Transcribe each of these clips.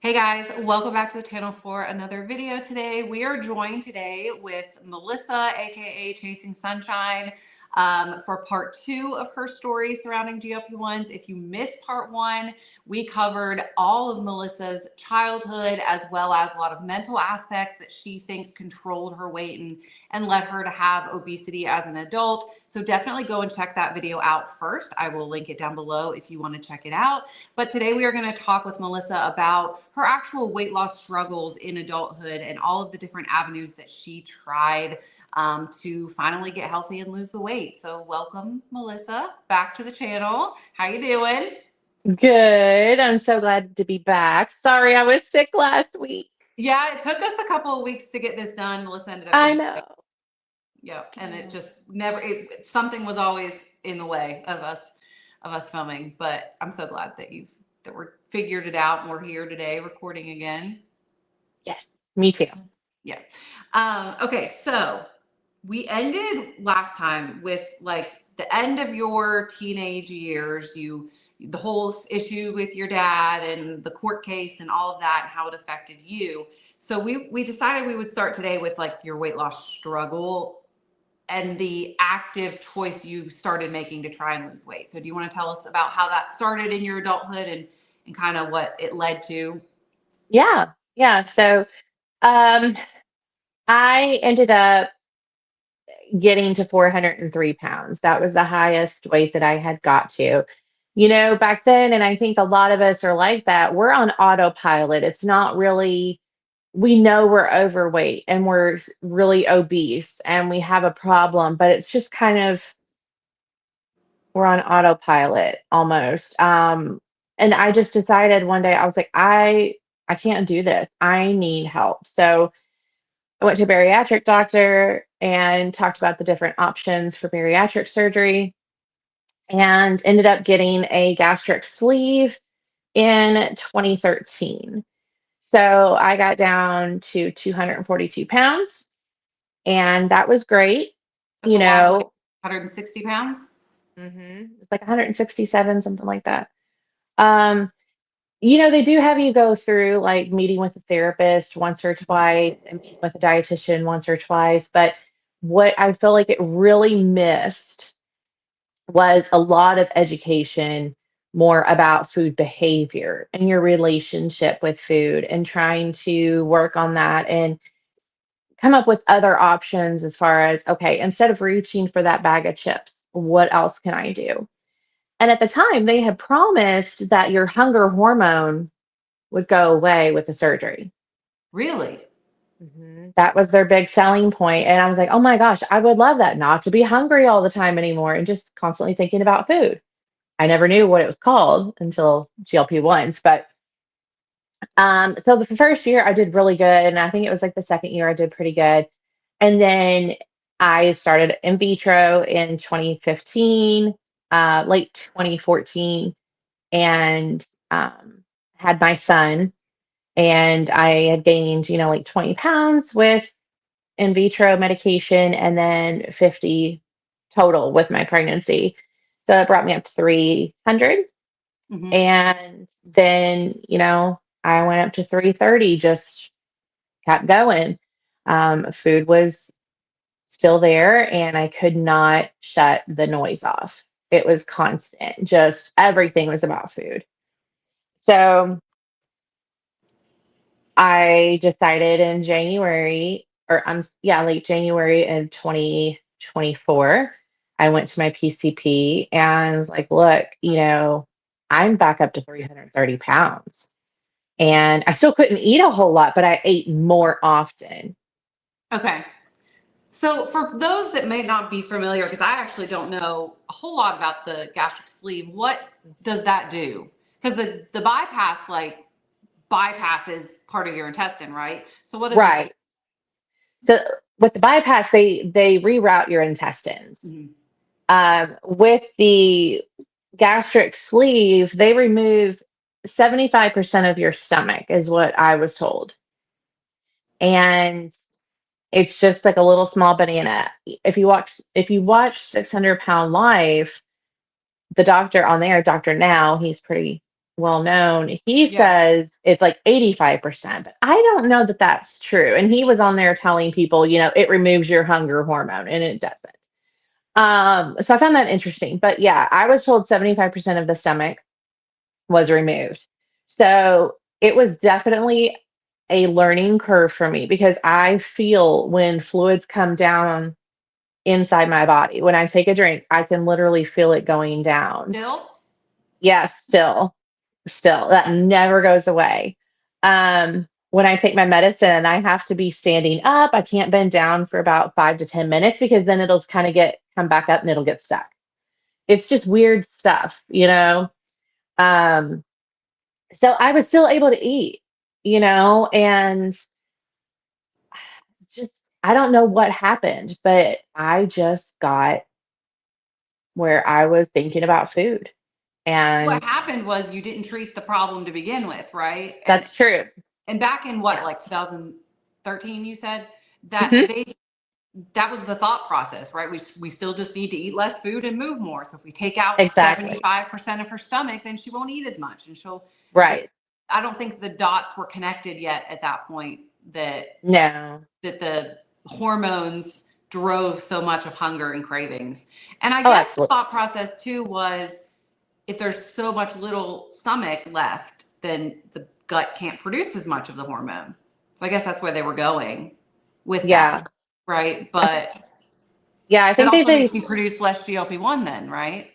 Hey guys, welcome back to the channel for another video today. We are joined today with Melissa, aka Chasing Sunshine, for part 2 of her story surrounding GLP-1s. If you missed part 1, we covered all of Melissa's childhood as well as a lot of mental aspects that she thinks controlled her weight and led her to have obesity as an adult. So definitely go and check that video out first. I will link it down below if you want to check it out. But today we are going to talk with Melissa about her actual weight loss struggles in adulthood and all of the different avenues that she tried to finally get healthy and lose the weight. So welcome, Melissa, back to the channel. How you doing? Good. I'm so glad to be back. Sorry, I was sick last week. Yeah, it took us a couple of weeks to get this done. Melissa ended up I getting sick. know. Yep, and it Yeah. just never. Something was always in the way of us filming. But I'm so glad that we're figured it out and we're here today recording again. Yes, me too. Yeah. Okay, so we ended last time with like the end of your teenage years, the whole issue with your dad and the court case and all of that and how it affected you. So we decided we would start today with like your weight loss struggle and the active choice you started making to try and lose weight. So do you want to tell us about how that started in your adulthood and kind of what it led to? Yeah. Yeah. So um I ended up getting to 403 pounds. That was the highest weight that I had got to. Back then, and I think a lot of us are like that, we're on autopilot. It's not really, we know we're overweight and we're really obese and we have a problem, but it's just kind of we're on autopilot almost. And I just decided one day I was like, I can't do this. I need help. So I went to a bariatric doctor and talked about the different options for bariatric surgery and ended up getting a gastric sleeve in 2013. So I got down to 242 pounds and that was great. That's You a lot, like know, 160 pounds. it's like 167, something like that. Um, they do have you go through like meeting with a therapist once or twice and meeting with a dietitian once or twice. But what I feel like it really missed was a lot of education more about food behavior and your relationship with food and trying to work on that and come up with other options as far as, okay, instead of reaching for that bag of chips, what else can I do? And at the time, they had promised that your hunger hormone would go away with the surgery. Really? That was their big selling point. And I was like, oh my gosh, I would love that not to be hungry all the time anymore and just constantly thinking about food. I never knew what it was called until GLP-1s. But so the first year I did really good. And I think it was like the second year I did pretty good. And then I started in vitro in 2015, late 2014, and had my son. And I had gained, like 20 pounds with in vitro medication and then 50 total with my pregnancy. So that brought me up to 300. Hmm. And then, I went up to 330, just kept going. Food was still there and I could not shut the noise off. It was constant, just everything was about food. So I decided in January, or yeah, late January in 2024, I went to my PCP and was like, look, I'm back up to 330 pounds. And I still couldn't eat a whole lot, but I ate more often. Okay. So for those that may not be familiar, because I actually don't know a whole lot about the gastric sleeve, what does that do? Because the bypass like bypasses part of your intestine, right? So what is this? Right. So with the bypass, they reroute your intestines. Mhm. With the gastric sleeve, they remove 75% of your stomach, is what I was told. And it's just like a little small banana. If you watch 600 Pound Life, the doctor on there, Dr. Now, he's pretty well known. He Yeah. says it's like 85%, but I don't know that that's true. And he was on there telling people, it removes your hunger hormone, and it doesn't. So I found that interesting. But yeah, I was told 75% of the stomach was removed. So it was definitely a learning curve for me because I feel when fluids come down inside my body. When I take a drink, I can literally feel it going down. Still? Yeah, still, that never goes away. When I take my medicine, I have to be standing up. I can't bend down for about 5 to 10 minutes because then it'll kind of come back up and it'll get stuck. It's just weird stuff. Um, so I was still able to eat, and just I don't know what happened, but I just got where I was thinking about food. And What happened was you didn't treat the problem to begin with, right? that's true. And back in what, Yeah. like 2013, you said that Mhm. that was the thought process, right? We still just need to eat less food and move more. So if we take out Exactly. 75% of her stomach, then she won't eat as much, and Right. I don't think the dots were connected yet at that point No. that the hormones drove so much of hunger and cravings. And I Oh, guess the absolutely. thought process too was, if there's so much little stomach left, then the gut can't produce as much of the hormone. So I guess that's where they were going with Yeah. that, right? I th- But yeah, I that think also makes you produce less GLP-1 then, right?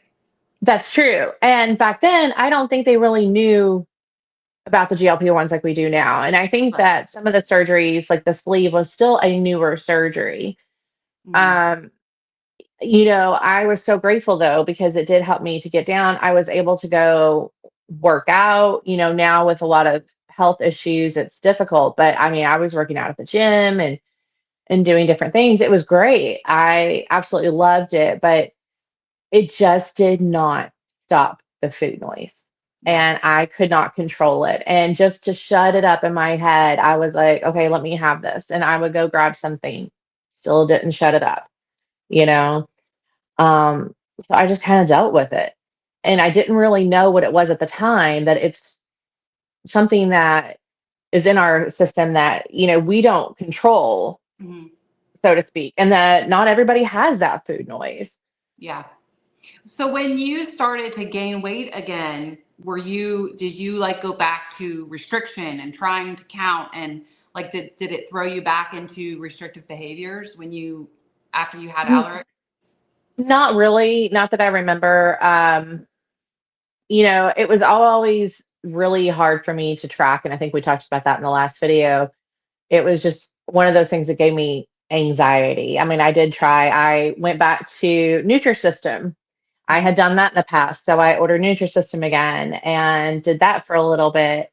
that's true. And back then, I don't think they really knew about the GLP-1s like we do now. And I think Right. that some of the surgeries, like the sleeve, was still a newer surgery. Mm-hmm. Um, I was so grateful though, because it did help me to get down. I was able to go work out. Now with a lot of health issues, it's difficult. But I mean, I was working out at the gym and doing different things. It was great. I absolutely loved it, but it just did not stop the food noise. Yeah. And I could not control it. And just to shut it up in my head, I was like, okay, let me have this. And I would go grab something, still didn't shut it up, you know? So I just kind of dealt with it. And I didn't really know what it was at the time, that it's something that is in our system that, we don't control, Mm-hmm. so to speak, and that not everybody has that food noise. Yeah. So when you started to gain weight again, did you like go back to restriction and trying to count, and like did it throw you back into restrictive behaviors after you had N- Alaric? Not really, not that I remember. It was always really hard for me to track. And I think we talked about that in the last video. It was just one of those things that gave me anxiety. I mean, I did try, I went back to Nutrisystem. I Mhm. had done that in the past. So I ordered Nutrisystem again and did that for a little bit.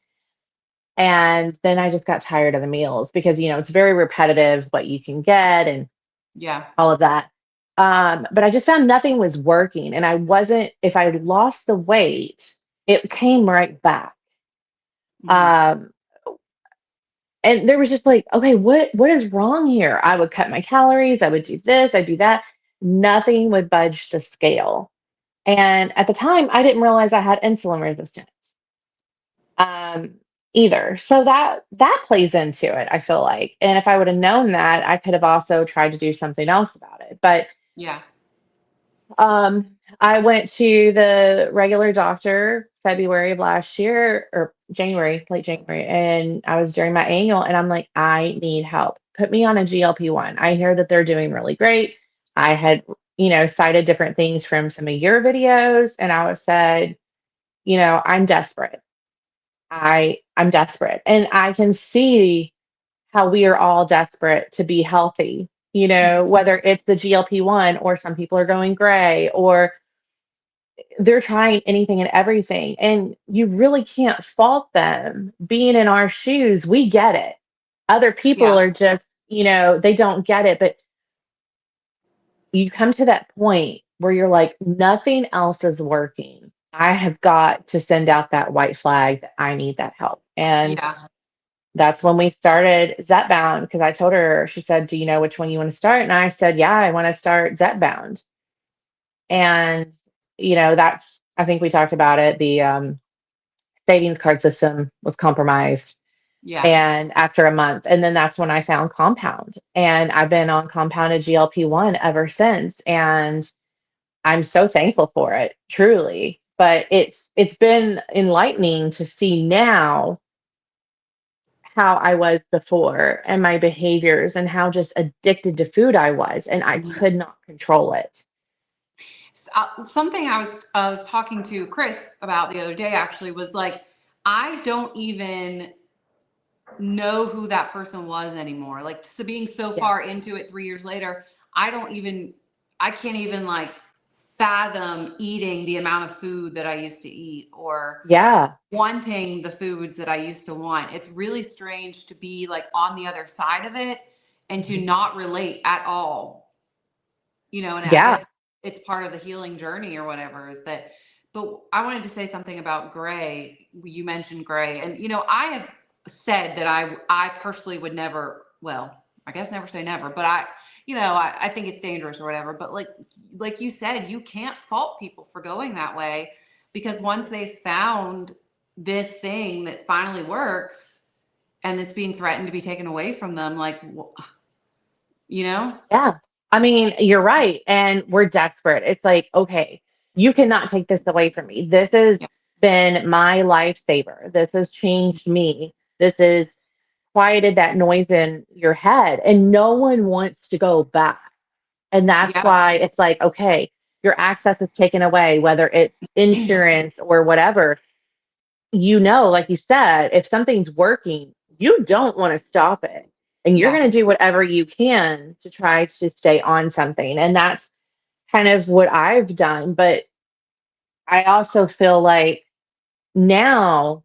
And then I just got tired of the meals because, it's very repetitive what you can get and Yeah. all of that. But I just found nothing was working. And if I lost the weight, it came right back. Mhm. Um, and there was just like, okay, what is wrong here? I would cut my calories, I would do this, I'd do that. Nothing would budge the scale. And at the time, I didn't realize I had insulin resistance um, either. So that plays into it, I feel like. And if I would have known that, I could have also tried to do something else about it. But Yeah. I went to the regular doctor February of last year or January, late January, and I was during my annual, and I'm like, I need help. Put me on a GLP-1. I hear that they're doing really great. I had, cited different things from some of your videos, and I was said, I'm desperate. I'm desperate, and I can see how we are all desperate to be healthy. Whether it's the GLP-1 or some people are going gray or they're trying anything and everything. And you really can't fault them. Being in our shoes, we get it. Other people Yeah. are just, they don't get it. But you come to that point where you're like, nothing else is working. I have got to send out that white flag that I need that help. And Yeah. that's when we started Zepbound because I told her, she said, do you know which one you want to start? And I said, yeah, I want to start Zepbound. And, that's, I think we talked about it, the savings card system was compromised. Yeah. And after a month, and then that's when I found compound. And I've been on compounded GLP-1 ever since. And I'm so thankful for it, truly. But it's been enlightening to see now how I was before and my behaviors and how just addicted to food I was, and I Mhm. could not control it. Something I was talking to Chris about the other day actually was like, I don't even know who that person was anymore. Like, so being so Yeah. far into it 3 years later, I can't even like fathom eating the amount of food that I used to eat or Yeah. wanting the foods that I used to want. It's really strange to be like on the other side of it and to Mhm. not relate at all, and I Yeah. guess it's part of the healing journey or whatever is that. But I wanted to say something about gray. You mentioned gray, and I have said that I personally would never, well, I guess never say never, but I think it's dangerous or whatever. But like you said, you can't fault people for going that way, because once they found this thing that finally works and it's being threatened to be taken away from them, like, you know Yeah. I mean, you're right. And we're desperate. It's like, okay, you cannot take this away from me. This has yeah, been my lifesaver. This has changed me. This has quieted that noise in your head. And no one wants to go back. And that's yeah. why it's like, okay, your access is taken away, whether it's insurance or whatever. Like you said, if something's working, you don't want to stop it. And you're Yeah. going to do whatever you can to try to stay on something. And that's kind of what I've done. But I also feel like now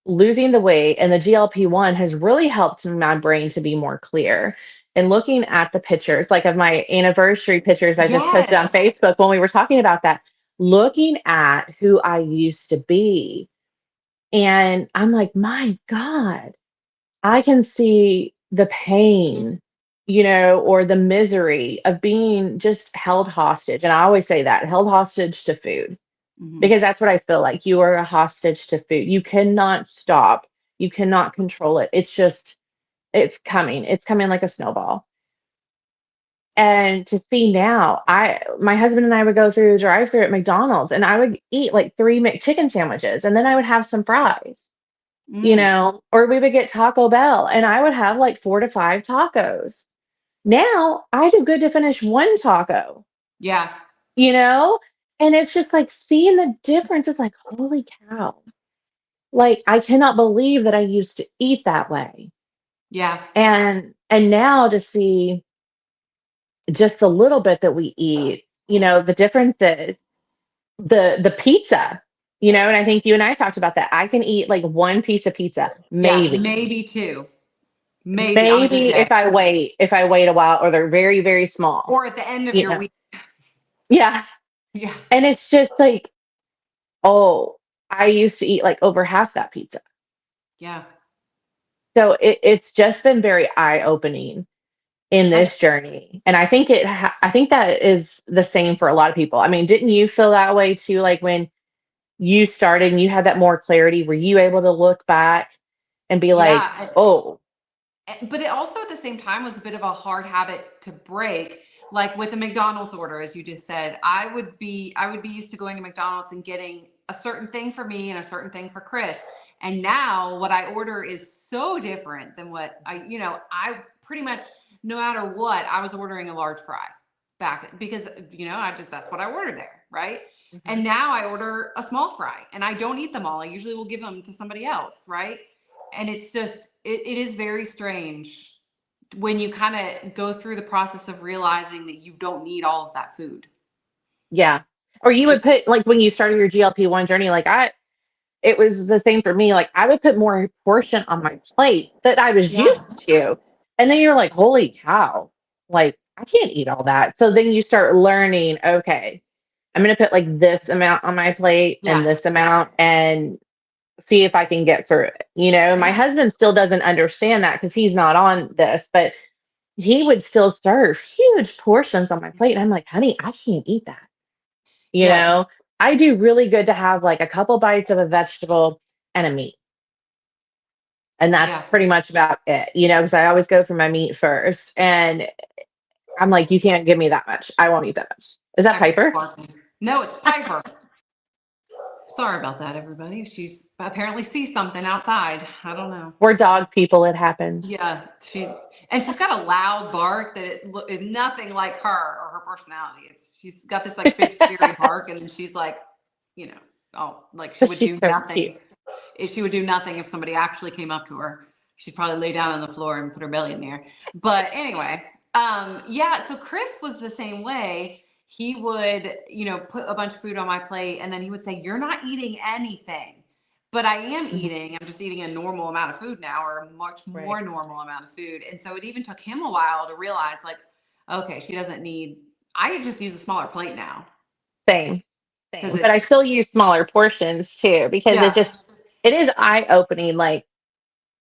losing the weight and the GLP-1 has really helped my brain to be more clear. And looking at the pictures, like of my anniversary pictures I just posted on Yes. Facebook when we were talking about that, looking at who I used to be. And I'm like, my God, I can see the pain, or the misery of being just held hostage. And I always say that, held hostage to food, Hmm. because that's what I feel like. You are a hostage to food. You cannot stop. You cannot control it. It's just, it's coming. It's coming like a snowball. And to see now, my husband and I would go through the drive-through at McDonald's, and I would eat like 3 McChicken sandwiches, and then I would have some fries, Mm. or we would get Taco Bell and I would have like 4 to 5 tacos. Now I do good to finish one taco, Yeah. you know? And it's just like seeing the difference. It's like, holy cow. Like I cannot believe that I used to eat that way. Yeah. And now to see just the little bit that we eat, the differences, the pizza, and I think you and I talked about that. I can eat like one piece of pizza, Yeah. maybe. Maybe two. Maybe on a good Maybe day. if I wait a while, or they're very, very small, Or at the end of you your know. week. Yeah. Yeah. And it's just like, oh, I used to eat like over half that pizza. Yeah. So it's just been very eye-opening in I this journey. And I think that is the same for a lot of people. I mean, didn't you feel that way too? Like when you started and you had that more clarity, were you able to look back and be like, yeah. oh, But it also at the same time was a bit of a hard habit to break. Like with a McDonald's order, as you just said, I would be used to going to McDonald's and getting a certain thing for me and a certain thing for Chris. And now what I order is so different than what I pretty much, no matter what, I was ordering a large fry back because that's what I ordered there, right? mhm, And now I order a small fry and I don't eat them all. I usually will give them to somebody else, right? And it's just it is very strange when you kind of go through the process of realizing that you don't need all of that food. yeah. Or you It, would put, like when you started your GLP-1 journey, it was the same for me. Like I would put more portion on my plate that I was yeah, used to. And then you're like, holy cow, like I can't eat all that. So then you start learning, okay, I'm going to put like this amount on my plate and yeah, this amount and see if I can get through it. My yeah, husband still doesn't understand that because he's not on this, but he would still serve huge portions on my plate. And I'm like, honey, I can't eat that. You yes, know, I do really good to have like a couple bites of a vegetable, and a meat. And that's Yeah. pretty much about it, because I always go for my meat first. And I'm like, you can't give me that much. I won't eat that much. Is that Becca's Piper? barking. No, it's Piper. Sorry about that, everybody. She's apparently sees something outside. I don't know. We're dog people. It happens. Yeah, she's got a loud bark that is nothing like her or her personality. She's got this like big scary bark, and then she's like, like she would She's do so nothing. cute. If she would do nothing if somebody actually came up to her. She'd probably lay down on the floor and put her belly in the air. But anyway, yeah. So Chris was the same way. He would, put a bunch of food on my plate, and then he would say, "You're not eating anything." But I am eating. I'm just eating a normal amount of food now, or a much more Right. normal amount of food. And so it even took him a while to realize, like, okay, she doesn't need. I just use a smaller plate now Same. because But I it's still use smaller portions too, because yeah, it is eye opening. Like,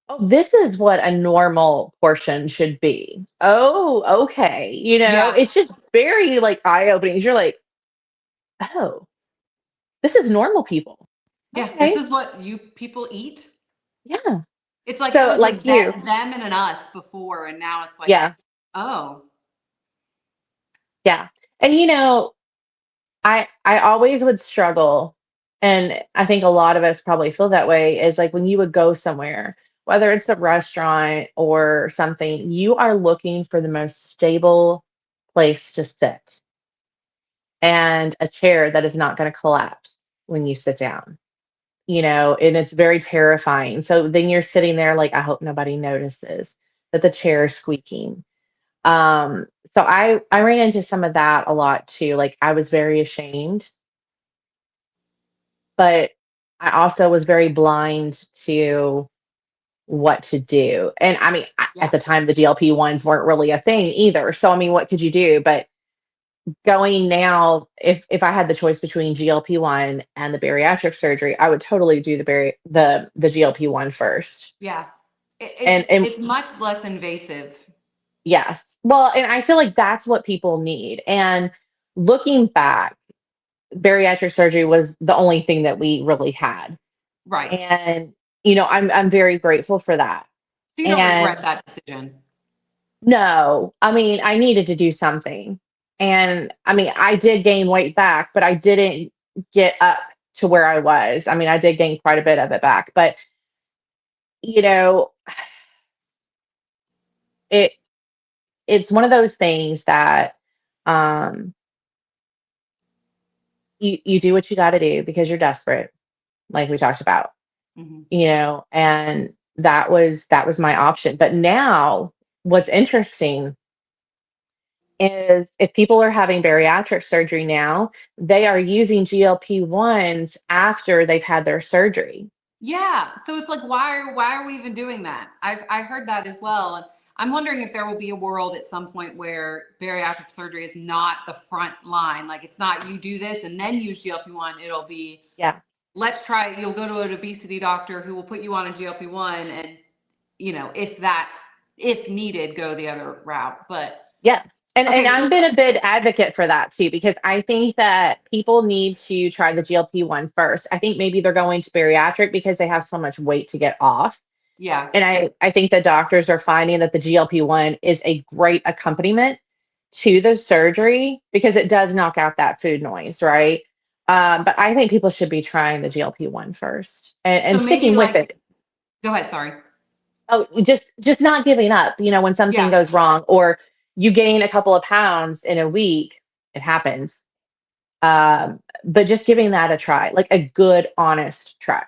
oh, this is what a normal portion should be. Oh, okay. yeah, It's just very like eye opening. You're like, oh, this is normal people. yeah. This Okay. is what you people eat. Yeah. It's like it So was like you. them and an us before, and now it's like, Yeah. oh, Yeah. And I always would struggle, and I think a lot of us probably feel that way, is like when you would go somewhere, whether it's a restaurant or something, you are looking for the most stable place to sit and a chair that is not going to collapse when you sit down. And it's very terrifying. So then you're sitting there like, I hope nobody notices that the chair is squeaking. So I ran into some of that a lot too. Like I was very ashamed, but I also was very blind to what to do. And I mean, at yeah, the time, the GLP-1s weren't really a thing either. So I mean, what could you do? But going now, if I had the choice between GLP-1 and the bariatric surgery, I would totally do the GLP-1 first. yeah. And It's much less invasive. yes, well, and I feel like that's what people need. And looking back, bariatric surgery was the only thing that we really had. Right. And I'm very grateful for that. So you don't regret And that decision. no, I mean, I needed to do something. And I mean, I did gain weight back, but I didn't get up to where I was. I mean, I did gain quite a bit of it back, but you know, it it's one of those things that um you do what you got to do because you're desperate, like we talked about. Hmm. And that was my option. But now what's interesting is if people are having bariatric surgery now, they are using GLP-1s after they've had their surgery. Yeah. So it's like, why are we even doing that? I heard that as well. And I'm wondering if there will be a world at some point where bariatric surgery is not the front line. Like it's not you do this and then use GLP-1. It'll be Yeah. let's try it. You'll go to an obesity doctor who will put you on a GLP-1 and if needed, go the other route. But Yeah. And okay, I've so been a big advocate for that too, because I think that people need to try the GLP-1 first. I think maybe they're going to bariatric because they have so much weight to get off. yeah, And I think the doctors are finding that the GLP-1 is a great accompaniment to the surgery because it does knock out that food noise, right? But I think people should be trying the GLP-1 first so and maybe sticking with like it. go ahead, sorry. Oh, just not giving up, when something Yeah. goes wrong or you gain a couple of pounds in a week, it happens. But just giving that a try, like a good, honest try.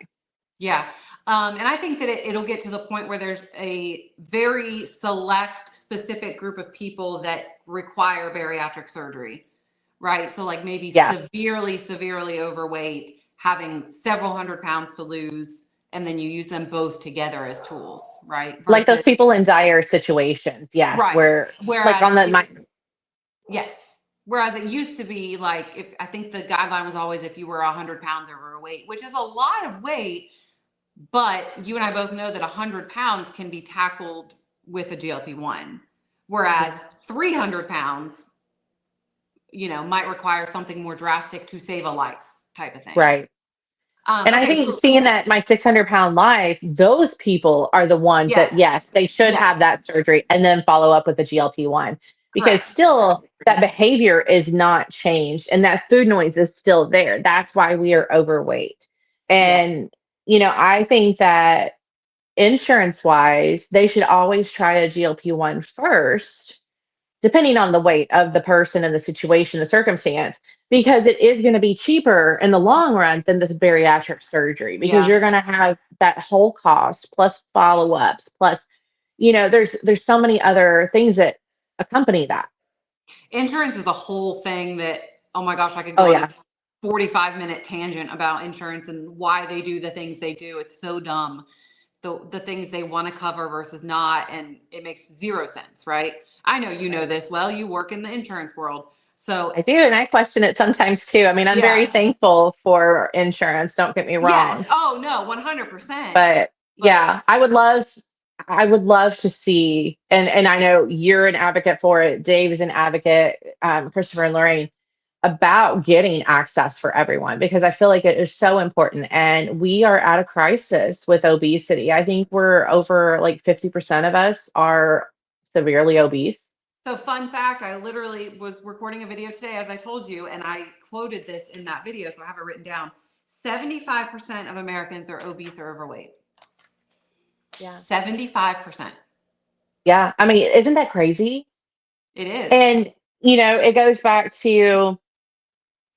Yeah. And I think that it'll get to the point where there's a very select, specific group of people that require bariatric surgery, right? So, like maybe Yeah. severely, severely overweight, having several hundred pounds to lose, and then you use them both together as tools, right? Like those Versus, people in dire situations. Yes. right. Where like Whereas, on the, my, yes. Whereas it used to be like, if I think the guideline was always if you were 100 pounds overweight, which is a lot of weight. But you and I both know that 100 pounds can be tackled with a GLP-1, whereas 300 pounds, might require something more drastic to save a life type of thing. right. And I Okay, think so seeing that my 600-pound life, those people are the ones that, yes, yes, they should have yes, that surgery and then follow up with the GLP-1 because correct. still that behavior is not changed and that food noise is still there. That's why we are overweight. Yeah. And, I think that insurance wise, they should always try a GLP-1 first depending on the weight of the person and the situation, the circumstance, because it is going to be cheaper in the long run than this bariatric surgery because Yeah. you're going to have that whole cost plus follow-ups plus there's so many other things that accompany that. Insurance is a whole thing that, oh my gosh, I could Oh go on a yeah. 45-minute tangent about insurance and why they do the things they do. It's so dumb. The things they want to cover versus not, and it makes zero sense, right? I know you know Right. this well. You work in the insurance world. I So, do, and I question it sometimes too. I mean, I'm very yeah. thankful for insurance, don't get me Yes. wrong. Oh, no, 100%. But But yeah, I would love to see, and I know you're an advocate for it. Dave is an advocate, Christopher and Lorraine, about getting access for everyone because I feel like it is so important. And we are at a crisis with obesity. I think we're over like 50% of us are severely obese. so, fun fact, I literally was recording a video today, as I told you, and I quoted this in that video. So I have it written down. 75% of Americans are obese or overweight. Yeah. 75%. Yeah. I mean, isn't that crazy? It is. And, it goes back to,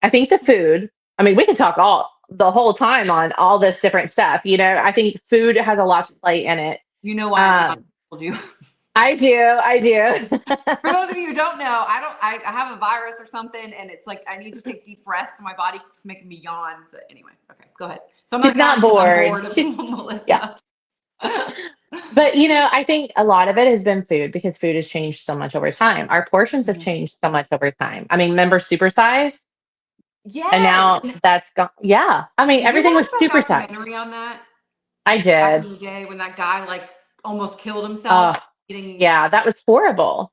I think the food, I mean, we can talk all the whole time on all this different stuff. I think food has a lot to play in it. You know why I'm not Um, told you. I do. I do. For those of you who don't know, I have a virus or something, and it's like I need to take deep breaths, so my body keeps making me yawn. So anyway, okay, go ahead. So I'm She's not not yawning because I'm bored. bored of Yeah. Melissa. But, I think a lot of it has been food because food has changed so much over time. Our portions have Mhm. changed so much over time. I mean, remember supersize? And Yes. now that's gone. Yeah. I mean, Did you everything watch was that supersized. documentary on that I back did. in the day when that guy like almost killed Oh, himself eating? yeah. That was horrible.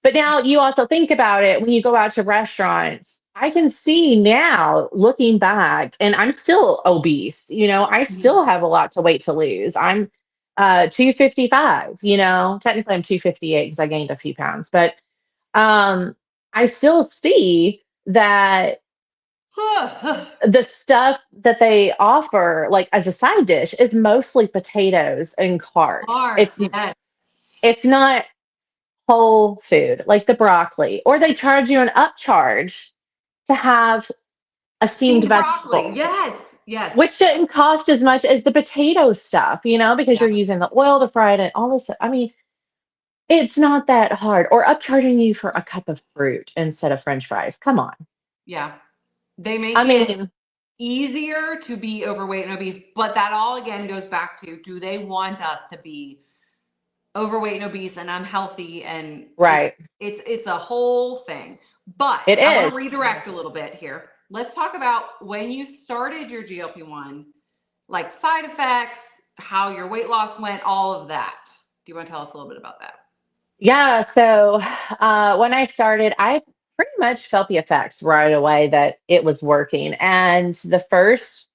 But now you also think about it when you go out to restaurants. I can see now looking back, and I'm still obese. I Mhm. still have a lot to weight to lose. I'm 255, technically I'm 258 because I gained a few pounds, but I still see that the stuff that they offer, like as a side dish, is mostly potatoes and carbs. Carbs, yes. It's not whole food like the broccoli, or they charge you an upcharge to have a steamed Steamed broccoli, vegetable, yes, yes, which shouldn't cost as much as the potato stuff, because yeah, you're using the oil to fry it and all this stuff. I mean, it's not that hard. Or upcharging you for a cup of fruit instead of French fries. Come on. yeah. They make I it mean, easier to be overweight and obese, but that all again goes back to, do they want us to be overweight and obese and unhealthy? And right. it's a whole thing. But It I want to is. redirect a little bit here. Let's talk about when you started your GLP-1, like side effects, how your weight loss went, all of that. Do you want to tell us a little bit about that? Yeah. So when I started, I pretty much felt the effects right away that it was working. And the first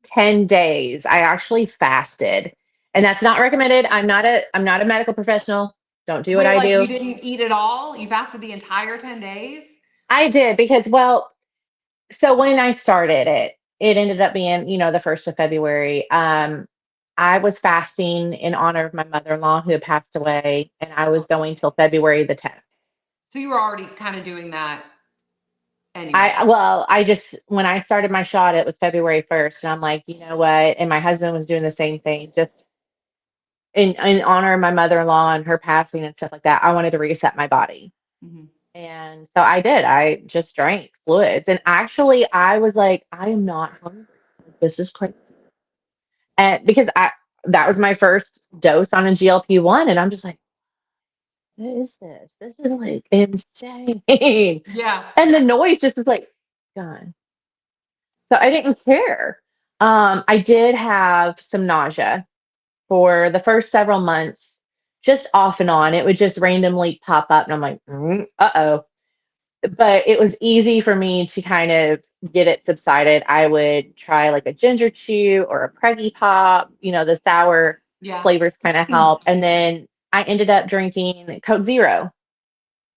10 days, I actually fasted. And that's not recommended. I'm not a medical professional. Don't do what Wait, I like you do. didn't eat at all? You fasted the entire 10 days? I did because, well, so when I started it ended up being, the 1st of February. I was fasting in honor of my mother-in-law who had passed away, and I was Okay. going till February the 10th. So you were already kind of doing that anyway. I just, when I started my shot, it was February 1st, and I'm like, you know what? And my husband was doing the same thing, just in honor of my mother-in-law and her passing and stuff like that. I wanted to reset my body. Mhm. And so I did. I just drank fluids. And actually, I was like, I am not hungry. This is crazy. And because that was my first dose on a GLP-1. And I'm just like, what is this? This is like insane. Yeah. And the noise just is like gone. So I didn't care. I did have some nausea for the first several months, just off and on. It would just randomly pop up. And I'm like, uh-oh. but it was easy for me to kind of get it subsided. I would try like a ginger chew or a Preggy Pop, the sour Yeah. flavors kind of help. And then I ended up drinking Coke Zero,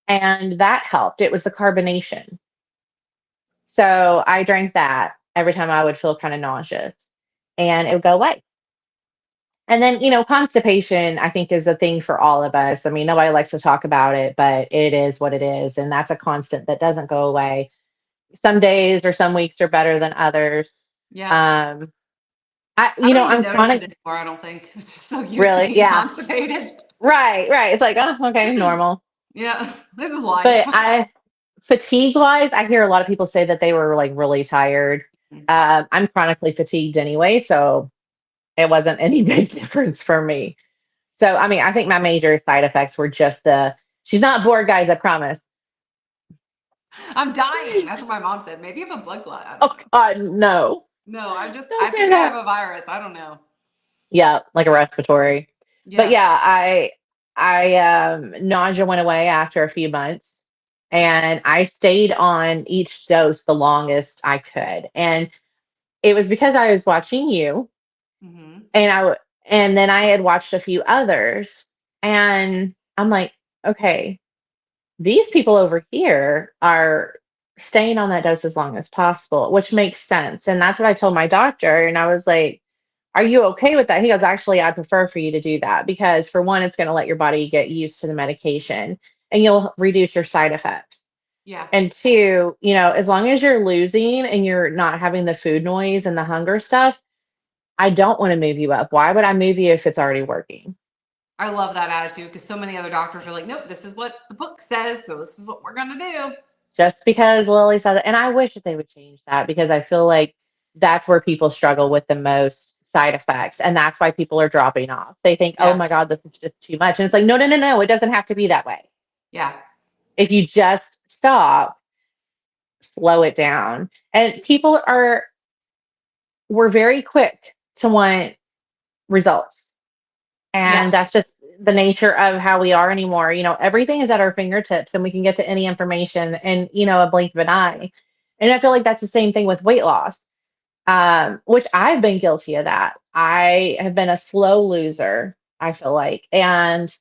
and that helped. It was the carbonation. So I drank that every time I would feel kind of nauseous, and it would go away. And then, constipation, I think, is a thing for all of us. I mean, nobody likes to talk about it, but it is what it is. And that's a constant that doesn't go away. Some days or some weeks are better than others. Yeah. Um, I don't even I'm notice it chronic, anymore, I don't think. I'm just so used to really. being Yeah. constipated. Right. Right. It's like, oh, okay, normal. Yeah, this is life. But fatigue wise, I hear a lot of people say that they were like really tired. I'm chronically fatigued anyway, so it wasn't any big difference for me. So, I mean, I think my major side effects were just she's not bored, guys, I promise. I'm dying. That's what my mom said. Maybe you have a blood clot. I don't Oh, know. God, no. No, Don't I say think I have that. a virus. I don't know. Yeah, like a respiratory. But Yeah. yeah, nausea went away after a few months, and I stayed on each dose the longest I could. And it was because I was watching you, Hmm. and and then I had watched a few others, and I'm like, okay, these people over here are staying on that dose as long as possible, which makes sense. And that's what I told my doctor. And I was like, are you okay with that? He goes, actually, I prefer for you to do that because, for one, it's going to let your body get used to the medication and you'll reduce your side effects. Yeah. And two, as long as you're losing and you're not having the food noise and the hunger stuff, I don't want to move you up. Why would I move you if it's already working? I love that attitude because so many other doctors are like, nope, this is what the book says. So this is what we're going to do. Just because Lily said that. And I wish that they would change that because I feel like that's where people struggle with the most side effects. And that's why people are dropping off. They think, oh Yeah. my God, this is just too much. And it's like, no, no, no, no. It doesn't have to be that way. Yeah. If you just stop, slow it down. And we're very quick to want results. Yeah. And that's just the nature of how we are anymore. Everything is at our fingertips and we can get to any information in, a blink of an eye. And I feel like that's the same thing with weight loss, which I've been guilty of that. I have been a slow loser, I feel like. And,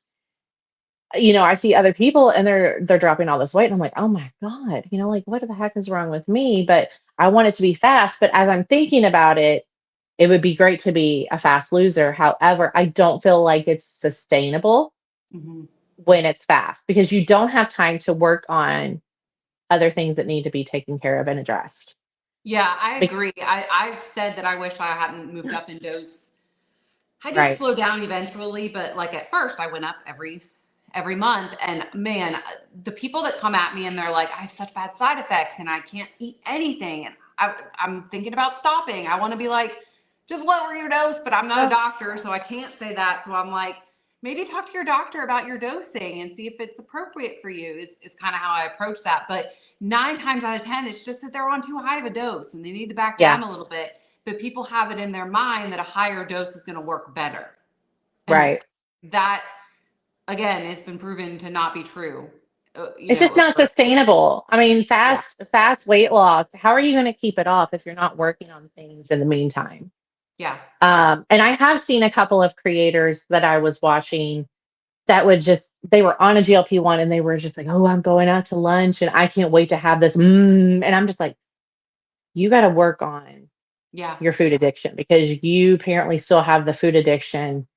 I see other people and they're dropping all this weight. And I'm like, oh my God, like what the heck is wrong with me? But I want it to be fast. But as I'm thinking about it, it would be great to be a fast loser. However, I don't feel like it's sustainable Hmm. when it's fast because you don't have time to work on other things that need to be taken care of and addressed. Yeah, I Be- agree. I've said that I wish I hadn't moved up in dose. I did right. slow down eventually, but like at first I went up every month, and man, the people that come at me and they're like, I have such bad side effects and I can't eat anything, and I'm thinking about stopping. I want to be like, just lower your dose, but I'm not a Oh, doctor, so I can't say that. So I'm like, maybe talk to your doctor about your dosing and see if it's appropriate for you. Is kind of how I approach that. But 9 times out of 10, it's just that they're on too high of a dose and they need to back yeah. down a little bit, but people have it in their mind that a higher dose is going to work better. And Right. that, again, has been proven to not be true. It's just not sustainable. I mean, Yeah. fast weight loss. How are you going to keep it off if you're not working on things in the meantime? Yeah. And I have seen a couple of creators that I was watching that they were on a GLP-1 and they were just like, oh, I'm going out to lunch and I can't wait to have this. And I'm just like, you got to work on Yeah. your food addiction because you apparently still have the food addiction.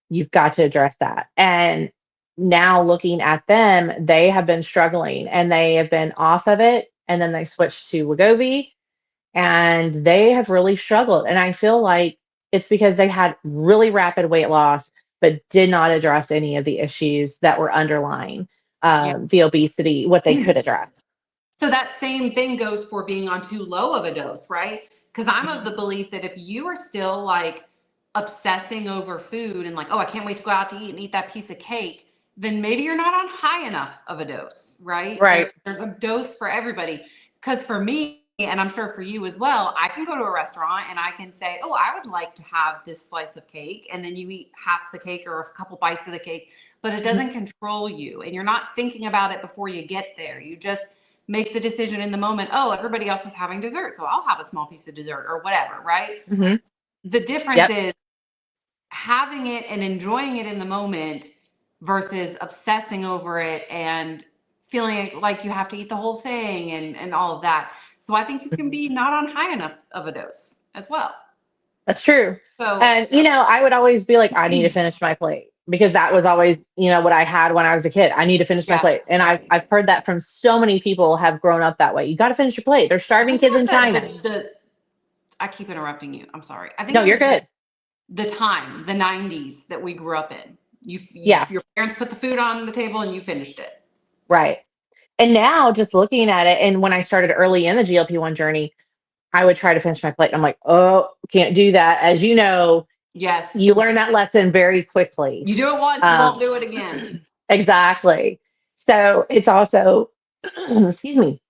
You've got to address that. And now looking at them, they have been struggling and they have been off of it. And then they switched to Wegovy and they have really struggled. And I feel like it's because they had really rapid weight loss, but did not address any of the issues that were underlying Yeah. the obesity, what they could address. So that same thing goes for being on too low of a dose, right? Because I'm of Mhm. the belief that if you are still like obsessing over food and like, oh, I can't wait to go out to eat and eat that piece of cake, then maybe you're not on high enough of a dose, right? Right. There's a dose for everybody. Because for me, and I'm sure for you as well, I can go to a restaurant and I can say, oh, I would like to have this slice of cake. And then you eat half the cake or a couple bites of the cake, but it Mhm. doesn't control you. And you're not thinking about it before you get there. You just make the decision in the moment, oh, everybody else is having dessert, so I'll have a small piece of dessert or whatever, right? Hmm. The difference Yep. is having it and enjoying it in the moment versus obsessing over it and feeling like you have to eat the whole thing and all of that. So I think you can Mhm. be not on high enough of a dose as well. That's true. So And, I would always be like, I need to finish my plate because that was always, what I had when I was a kid. I need to finish my yes, plate. And I've, right. I've heard that from so many people have grown up that way. You got to finish your plate. They're I starving think it kids was in China. the I keep interrupting you. I'm sorry. I think No, it you're was good. the time, the 90s that we grew up in. Yeah, Your parents put the food on the table and you finished it. right. And now just looking at it, and when I started early in the GLP-1 journey, I would try to finish my plate. I'm like, oh, can't do that. As you know, Yes. you learn that lesson very quickly. You do it once, you won't Um, do it again. exactly. So it's also, excuse me,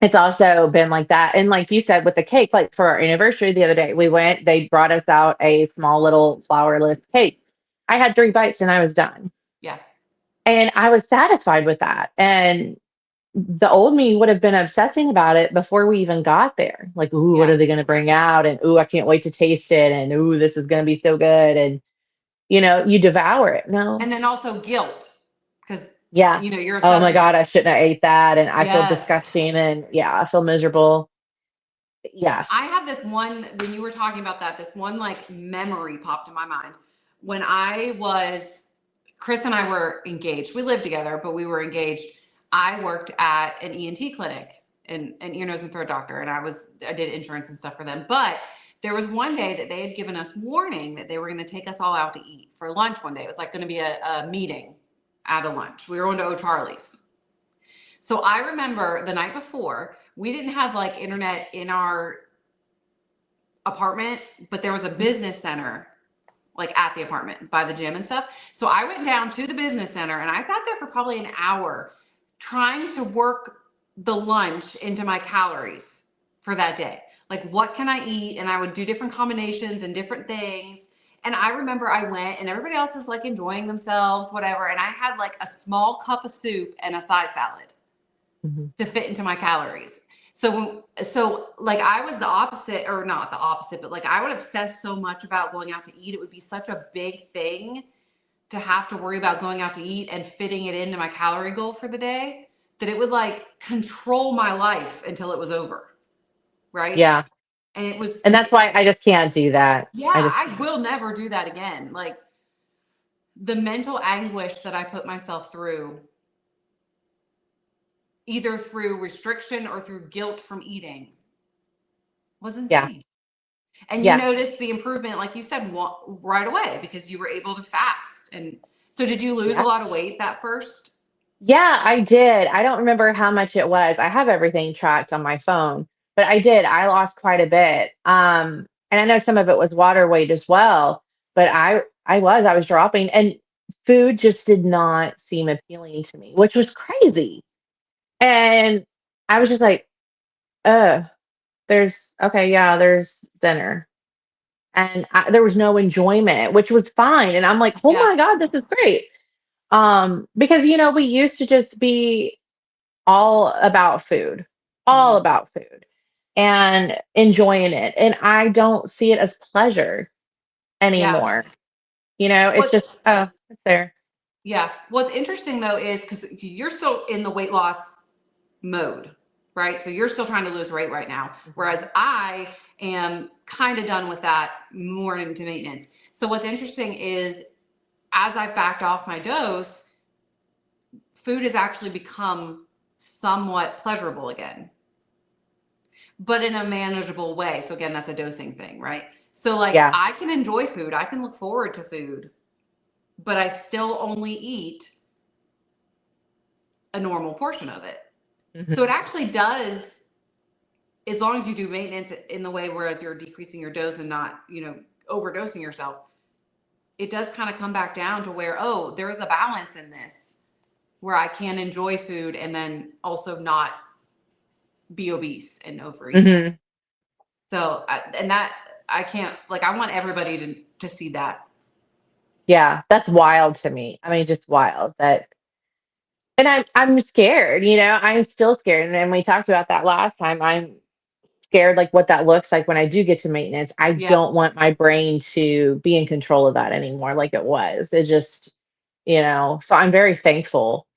it's also been like that. And like you said, with the cake, like for our anniversary the other day, they brought us out a small little flourless cake. I had 3 bites and I was done. Yeah. And I was satisfied with that. And the old me would have been obsessing about it before we even got there. Like, ooh, what Yeah. are they going to bring out? And ooh, I can't wait to taste it. And ooh, this is going to be so good. And, you devour it. No. And then also guilt because Yeah. you're Oh my obsessing. God, I shouldn't have ate that. And I feel Yes. disgusting. And yeah, I feel miserable. Yes. I have this one, when you were talking about that, this one like memory popped in my mind. When I was, Chris and I were engaged. We lived together, but we were engaged. I worked at an ENT clinic and an ear, nose, and throat doctor, and I did insurance and stuff for them. But there was one day that they had given us warning that they were going to take us all out to eat for lunch one day. It was like going to be a meeting at a lunch. We were going to O'Charlie's. So I remember the night before, we didn't have like internet in our apartment, but there was a business center like at the apartment by the gym and stuff. So I went down to the business center and I sat there for probably an hour trying to work the lunch into my calories for that day. Like, what can I eat? And I would do different combinations and different things. And I remember I went and everybody else is like enjoying themselves, whatever. And I had like a small cup of soup and a side salad Mhm. to fit into my calories. So like I was the opposite, or not the opposite, but like I would obsess so much about going out to eat. It would be such a big thing to have to worry about going out to eat and fitting it into my calorie goal for the day that it would like control my life until it was over. Right. Yeah. And it was, And that's why I just can't do that. yeah, I just I can't. will never do that again. Like the mental anguish that I put myself through, either through restriction or through guilt from eating, was Yeah. insane. And you Yeah. noticed the improvement, like you said, right away because you were able to fast. And so, did you lose a Yeah. lot of weight that first? Yeah, I did. I don't remember how much it was. I have everything tracked on my phone, but I did. I lost quite a bit. And I know some of it was water weight as well, but I was dropping, and food just did not seem appealing to me, which was crazy. And I was just like, there's okay, yeah, there's dinner. And there was no enjoyment, which was fine. And I'm like, oh Yeah. my God, this is great. Because we used to just be all about food, all Hmm. about food and enjoying it. And I don't see it as pleasure Yeah. anymore. It's What's just, oh, it's there. yeah. What's interesting though is because you're still in the weight loss mode, right? So you're still trying to lose weight right now, Mhm. whereas I am kind of done with that, more into maintenance. So what's interesting is as I've backed off my dose, food has actually become somewhat pleasurable again, but in a manageable way. So again, that's a dosing thing, right? So like Yeah. I can enjoy food, I can look forward to food, but I still only eat a normal portion of it. So it Mhm. actually does, as long as you do maintenance in the way whereas you're decreasing your dose and not, overdosing yourself, it does kind of come back down to where, oh, there is a balance in this where I can enjoy food and then also not be obese and overeat. Mhm. So, and that I can't, like, I want everybody to see that. Yeah. That's wild to me. I mean, just wild that, And I'm scared, I'm still scared. And we talked about that last time. I'm scared like what that looks like when I do get to maintenance. I Yeah. don't want my brain to be in control of that anymore like it was. It just, so I'm very thankful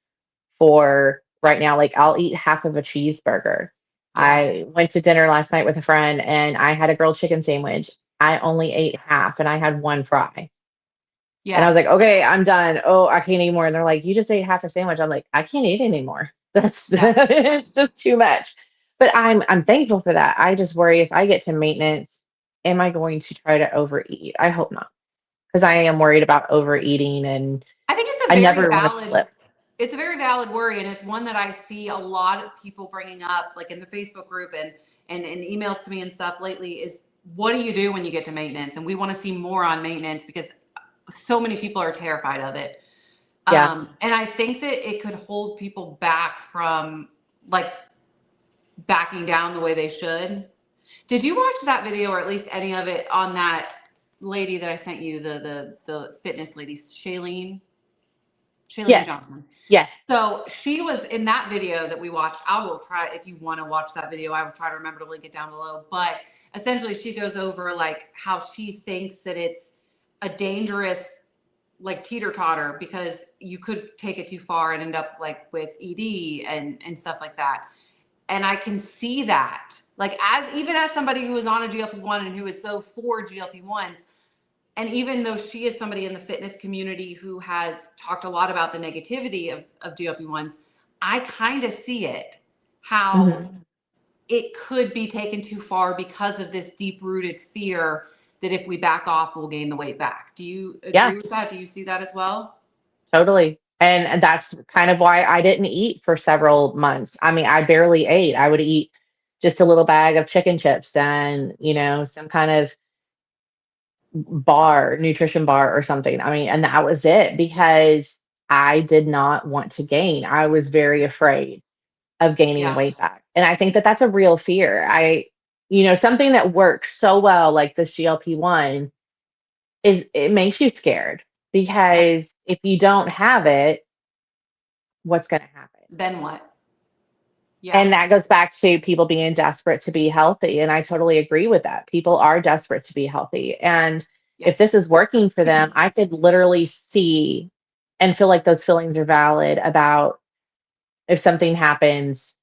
for right now. Like I'll eat half of a cheeseburger. Yeah. I went to dinner last night with a friend and I had a grilled chicken sandwich. I only ate half and I had one fry. And I Yeah. was like, okay, I'm done. Oh, I can't eat more. And they're like, you just ate half a sandwich. I'm like, I can't eat anymore. That's Yeah. it's just too much. But I'm thankful for that. I just worry if I get to maintenance, am I going to try to overeat? I hope not. Because I am worried about overeating and I think it's a I very never want to valid flip. it's a very valid worry, and it's one that I see a lot of people bringing up, like in the Facebook group and emails to me and stuff lately. Is what do you do when you get to maintenance? And we want to see more on maintenance because so many people are terrified of it. Yeah. And I think that it could hold people back from like backing down the way they should. Did you watch that video or at least any of it on that lady that I sent you, the fitness lady, Shailene Yes. Johnson? Yes. So she was in that video that we watched. I will try, if you want to watch that video, I will try to remember to link it down below. But essentially, she goes over like how she thinks that it's a dangerous, like teeter totter, because you could take it too far and end up like with ED and stuff like that. And I can see that, like, as even as somebody who is on a GLP-1 and who is so for GLP-1s, and even though she is somebody in the fitness community who has talked a lot about the negativity of GLP-1s, I kind of see it, how Hmm. it could be taken too far because of this deep rooted fear that if we back off, we'll gain the weight back. Do you Yeah, agree with that? Do you see that as well? totally. And that's kind of why I didn't eat for several months. I mean, I barely ate. I would eat just a little bag of chicken chips and, some kind of nutrition bar or something. I mean, and that was it because I did not want to gain. I was very afraid of gaining Yeah. weight back. And I think that that's a real fear. Something that works so well, like this GLP-1, is it makes you scared Yeah. because if you don't have it, what's going to happen? Then what? Yeah. And that goes back to people being desperate to be healthy. And I totally agree with that. People are desperate to be healthy. And Yeah. if this is working for them, I could literally see and feel like those feelings are valid about if something happens,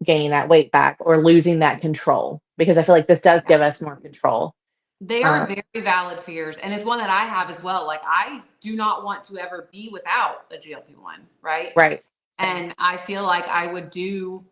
gaining that weight back or losing that control, because I feel like this does Yeah. give us more control. They are Uh, very valid fears. And it's one that I have as well. Like, I do not want to ever be without a GLP-1, right? right. Same. And I feel like I would do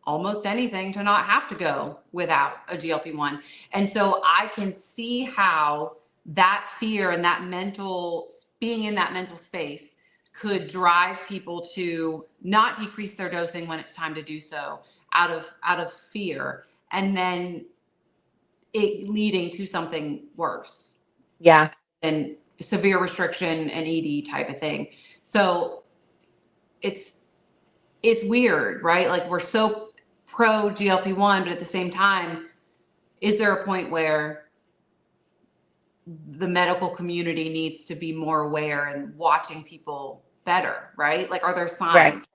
almost anything to not have to go without a GLP-1. And so I can see how that fear and that mental, being in that mental space could drive people to not decrease their dosing when it's time to do so out of fear, and then it leading to something worse Yeah. and severe restriction and ED type of thing. So it's it's weird, right? Like, we're so pro GLP-1, but at the same time, is there a point where the medical community needs to be more aware and watching people better, right? Like, are there Right. signs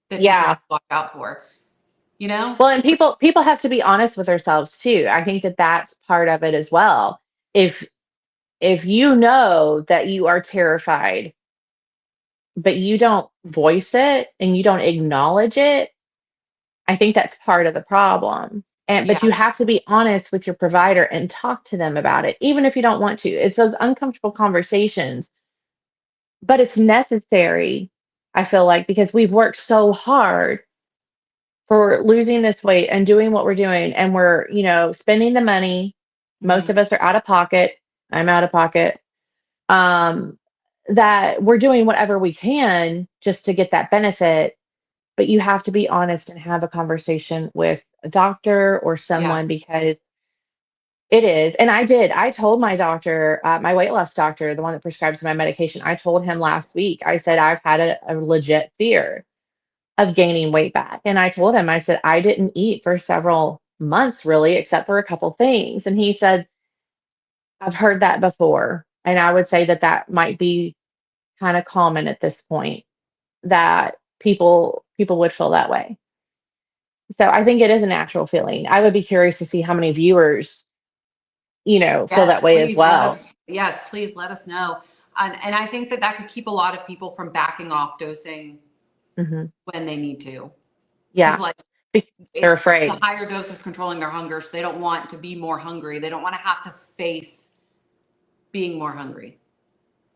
that people should Yeah. watch out for? You know? Well, and people have to be honest with themselves too. I think that that's part of it as well. If you know that you are terrified, but you don't voice it and you don't acknowledge it, I think that's part of the problem. And but Yeah, you have to be honest with your provider and talk to them about it, even if you don't want to. It's those uncomfortable conversations, but it's necessary, I feel like, because we've worked so hard for losing this weight and doing what we're doing, and we're, spending the money. Most mhm, of us are out of pocket. I'm out of pocket. Um, that we're doing whatever we can just to get that benefit, but you have to be honest and have a conversation with a doctor or yeah, someone because it is. And I told my doctor, my weight loss doctor, the one that prescribes my medication, I told him last week, I said, I've had a legit fear of gaining weight back. And I told him, I said, I didn't eat for several months really, except for a couple things. And he said, I've heard that before. And I would say that that might be kind of common at this point. that people would feel that way. So I think it is a natural feeling. I would be curious to see how many viewers, feel Yes, that way as please let well. us. Yes, please let us know. And I think that that could keep a lot of people from backing off dosing Hmm. when they need to, because Yeah, like because they're it's the afraid. higher dose is controlling their hunger, so they don't want to be more hungry. They don't want to have to face being more hungry.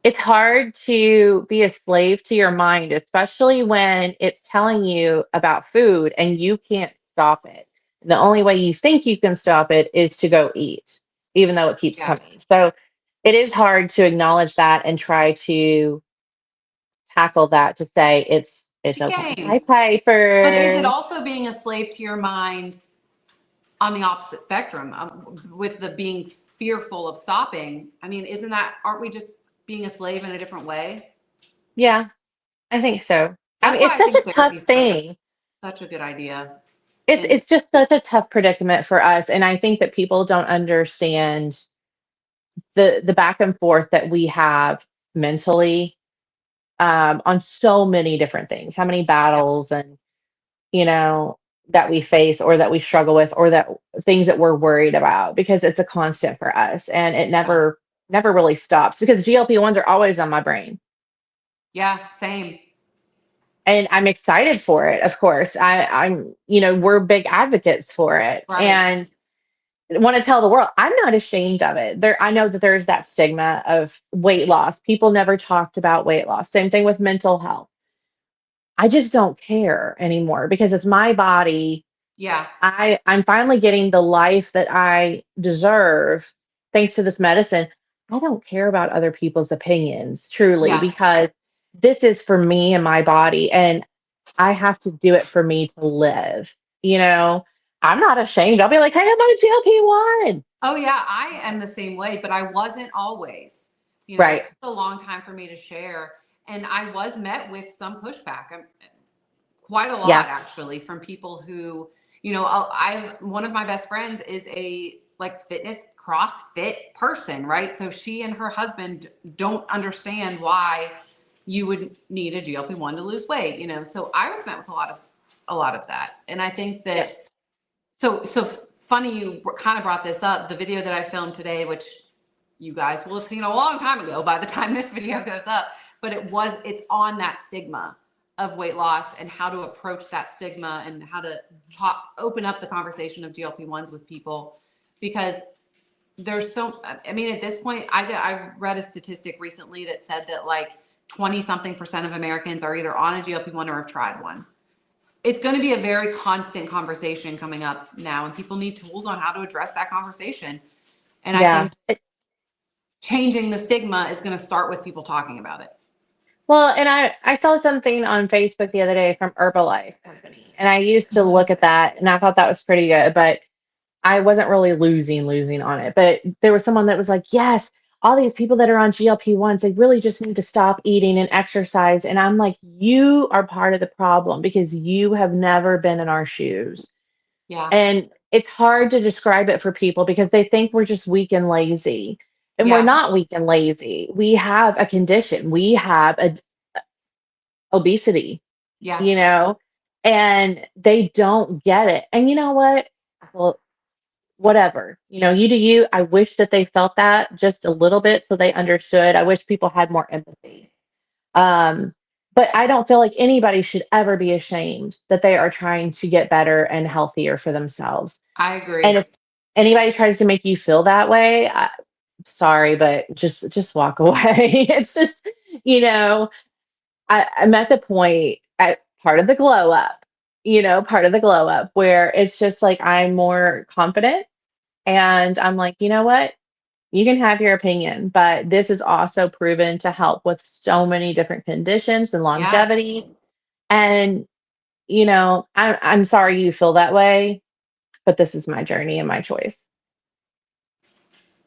It's hard to be a slave to your mind, especially when it's telling you about food and you can't stop it. The only way you think you can stop it is to go eat, even though it keeps Yeah. coming. So it is hard to acknowledge that and try to tackle that to say it's okay. Game. Hi, But is it Piper. also being a slave to your mind on the opposite spectrum, with the being fearful of stopping? I mean, aren't we just being a slave in a different way? Yeah, I think so. I That's mean, why it's I such think a therapy tough is thing. such a good idea. It's And it's just such a tough predicament for us, and I think that people don't understand the back and forth that we have mentally, on so many different things. How many yeah, battles and you know that we face, or that we struggle with, or that things that we're worried about, because it's a constant for us, and it yeah, never really stops because GLP-1s are always on my brain. yeah, same. And I'm excited for it, of course. We're big advocates for it, Right. and want to tell the world I'm not ashamed of it. I know that there's that stigma of weight loss. People never talked about weight loss. Same thing with mental health. I just don't care anymore because it's my body. Yeah, I'm finally getting the life that I deserve thanks to this medicine. I don't care about other people's opinions, truly, yeah, because this is for me and my body, and I have to do it for me to live. You know, I'm not ashamed. I'll be like, hey, I'm on a GLP-1. oh yeah, I am the same way, but I wasn't always. It Right. took a long time for me to share, and I was met with some pushback. Quite a lot, Yeah. actually, from people who, I one of my best friends is a like fitness CrossFit person, right? So she and her husband don't understand why you would need a GLP-1 to lose weight. So I was met with a lot of that. And I think Yeah. that, so funny you kind of brought this up. The video that I filmed today, which you guys will have seen a long time ago by the time this video goes up, but it's on that stigma of weight loss and how to approach that stigma and how to open up the conversation of GLP-1s with people, because I mean, at this point, I read a statistic recently that said that like 20 something percent of Americans are either on a GLP-1 or have tried one. It's going to be a very constant conversation coming up now, and people need tools on how to address that conversation. And I Yeah. think changing the stigma is going to start with people talking about it. Well, and I saw something on Facebook the other day from Herbalife Company, and I used to look at that, and I thought that was pretty good, but I wasn't really losing on it. But there was someone that was like, yes, all these people that are on GLP-1s, they really just need to stop eating and exercise. And I'm like, you are part of the problem because you have never been in our shoes. Yeah. And it's hard to describe it for people because they think we're just weak and lazy. And we're Yeah. not weak and lazy. We have a condition. We have a obesity, Yeah. you know, and they don't get it. And you know what? Well, whatever, you do you. I wish that they felt that just a little bit so they understood. I wish people had more empathy. Um, but I don't feel like anybody should ever be ashamed that they are trying to get better and healthier for themselves. I And agree. if anybody tries to make you feel that way, sorry, but just walk away. It's just, you know, I'm at the point at part of the glow up, part of the glow up where it's just like I'm more confident and I'm like, you know what? You can have your opinion, but this is also proven to help with so many different conditions and Yeah. longevity. And, I'm sorry you feel that way, but this is my journey and my choice.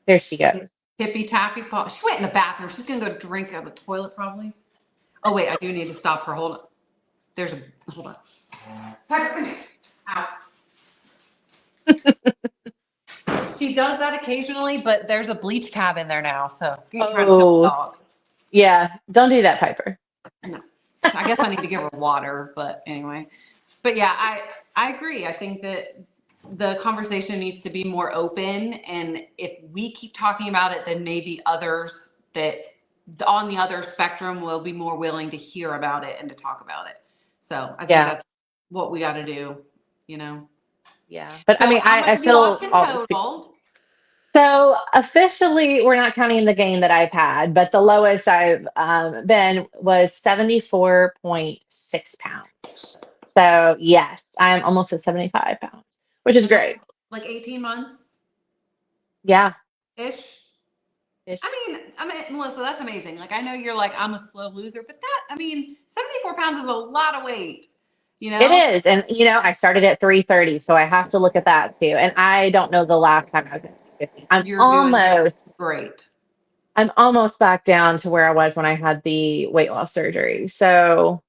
There she goes. Tippy tappy paw. She went in the bathroom. She's gonna go drink out of the toilet probably. Oh wait, I do need to stop her. Hold on. Hold on. Piper, come here. Ow. She does that occasionally, but there's a bleach tab in there now, so keep trying to kill the Oh, dog. yeah. Don't do that, Piper. No. I guess I need to give her water, but anyway. But yeah, I agree. I think that the conversation needs to be more open, and if we keep talking about it, then maybe others that on the other spectrum will be more willing to hear about it and to talk about it. So I think Yeah. that's what we got to do, you know. Yeah. But I So mean, how much I have you lost feel in all total? so officially we're not counting the gain that I've had, but the lowest I've been was 74.6 pounds. So yes, I'm almost at 75 pounds, which is And that's great. like 18 months Yeah. ish. Ish. I mean, Melissa, that's amazing. Like, I know you're like, I'm a slow loser, but 74 pounds is a lot of weight, you It know? is. And I started at 330, so I have to look at that too. And I don't know the last time I was at 250. You're doing great. I'm almost back down to where I was when I had the weight loss surgery. So,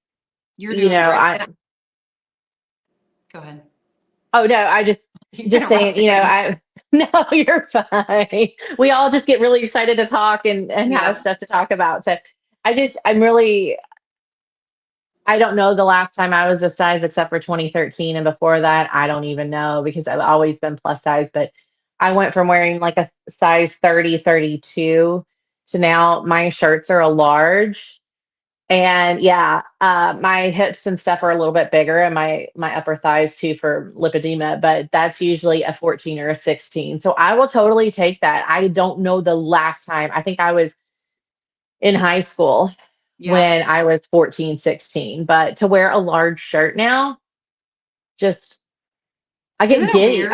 You're doing great. I Go ahead. oh no, I You just saying, interrupted me. I no, you're fine. We all just get really excited to talk and have Yeah. stuff to talk about. So I'm really I don't know the last time I was this size except for 2013, and before that I don't even know because I've always been plus size, but I went from wearing like a size 30, 32 to now my shirts are a large. And yeah, my hips and stuff are a little bit bigger, and my upper thighs too for lipedema, but that's usually a 14 or a 16. So I will totally take that. I don't know the last time. I think I was in high school Yeah. when I was 14, 16. But to wear a large shirt now, just I Isn't get it giddy. weird?